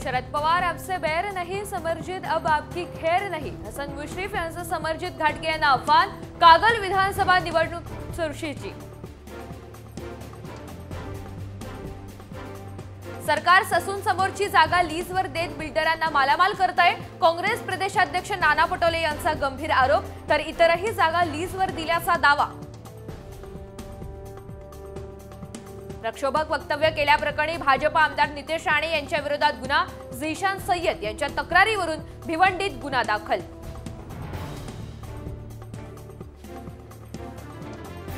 शरद पवार आपसे बैर नहीं, समरजित अब आपकी खैर नहीं. हसन मुश्रीफ यांचं समरजित घाटगे यांना आव्हान. कागल विधानसभा निवडणूक चुरशीची. सरकार ससून समोरची जागा लीजवर देत बिल्डरांना मालामाल करतंय. काँग्रेस प्रदेशाध्यक्ष नाना पटोले यांचा गंभीर आरोप. तर इतरही जागा लीजवर दिल्याचा दावा. प्रक्षोभक वक्तव्य केल्याप्रकरणी भाजप आमदार नितेश राणे यांच्या विरोधात गुन्हा. झीशान सय्यद यांच्या तक्रारीवरून भिवंडीत गुन्हा दाखल.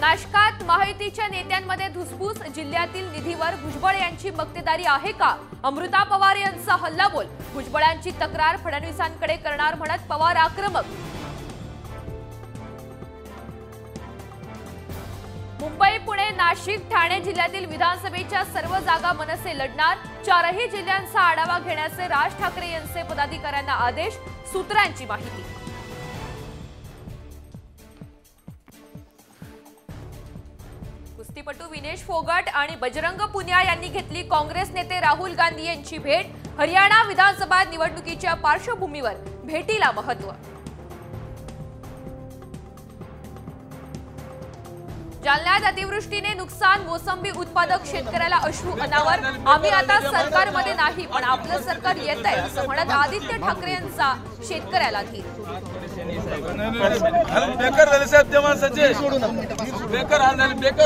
नाशकात महायुतीच्या नेत्यांमध्ये धुसफूस. जिल्ह्यातील निधीवर भुजबळ यांची मक्तेदारी आहे का? अमृता पवार यांचा हल्लाबोल. भुजबळांची तक्रार फडणवीसांकडे करणार म्हणत पवार आक्रमक. मुंबई, पुणे, नाशिक, ठाणे जिल्ह्यातील विधानसभेच्या सर्व जागा मनसे लढणार. चारही जिल्ह्यांचा आढावा घेण्याचे राज ठाकरे यांचे पदाधिकाऱ्यांना आदेश. सूत्रांची माहिती. कुस्तीपटू विनेश फोगट आणि बजरंग पुनिया यांनी घेतली काँग्रेस नेते राहुल गांधी यांची भेट. हरियाणा विधानसभा निवडणुकीच्या पार्श्वभूमीवर भेटीला महत्त्व. जालन्यात अतिवृष्टीने नुकसान. मोसंबी उत्पादक शेतकऱ्याला अश्रू अनावर. आम्ही आता सरकारमध्ये नाही, पण आपलं सरकार येत आहे असं म्हणत आदित्य ठाकरे यांचा शेतकऱ्याला धीर. बेकार झाले साहेब त्या माणसाचे. बेकार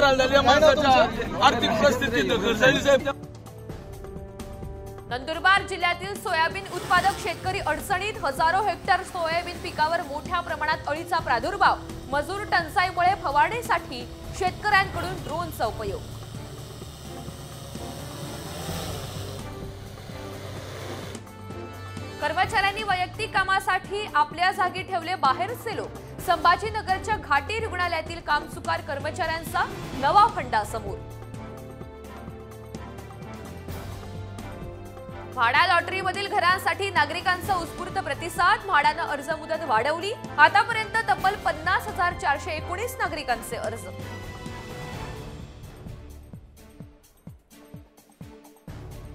हाल झाले माणसाच्या आर्थिक परिस्थिती. नंदुरबार जिल्ह्यातील सोयाबीन उत्पादक शेतकरी अडचणीत. हजारो हेक्टर सोयाबीन पिकावर मोठ्या प्रमाणात अळीचा प्रादुर्भाव. मजूर टंचाईमुळे फवारणीसाठी शेतकऱ्यांकडून ड्रोनचा उपयोग. कर्मचाऱ्यांनी वैयक्तिक कामासाठी आपल्या जागी ठेवले बाहेरचे लोक. संभाजीनगरच्या घाटी रुग्णालयातील कामचुकार कर्मचाऱ्यांचा नवा फंडा समोर. म्हाडा लॉटरीमधील घरांसाठी नागरिकांचा उत्स्फूर्त प्रतिसाद. म्हाडानं अर्ज मुदत वाढवली. आतापर्यंत तब्बल 50,419 नागरिकांचे अर्ज.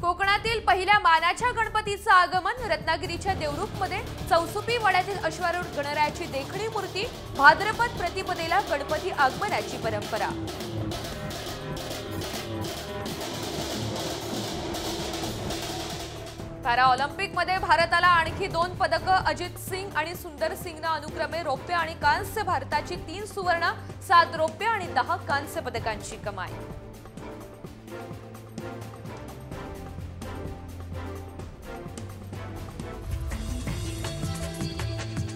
कोकणातील पहिल्या मानाच्या गणपतीचं आगमन. रत्नागिरीच्या देवरुखमध्ये चौसुपी वाड्यातील अश्वारूढ गणरायाची देखणी मूर्ती. भाद्रपद प्रतिपदेला गणपती आगमनाची परंपरा. पॅरा ऑलिम्पिकमध्ये भारताला आणखी 2 पदकं. अजित सिंग आणि सुंदर सिंगनं अनुक्रमे रौप्य आणि कांस्य. भारताची 3 सुवर्ण, 7 रौप्य आणि 10 कांस्य पदकांची कमाई.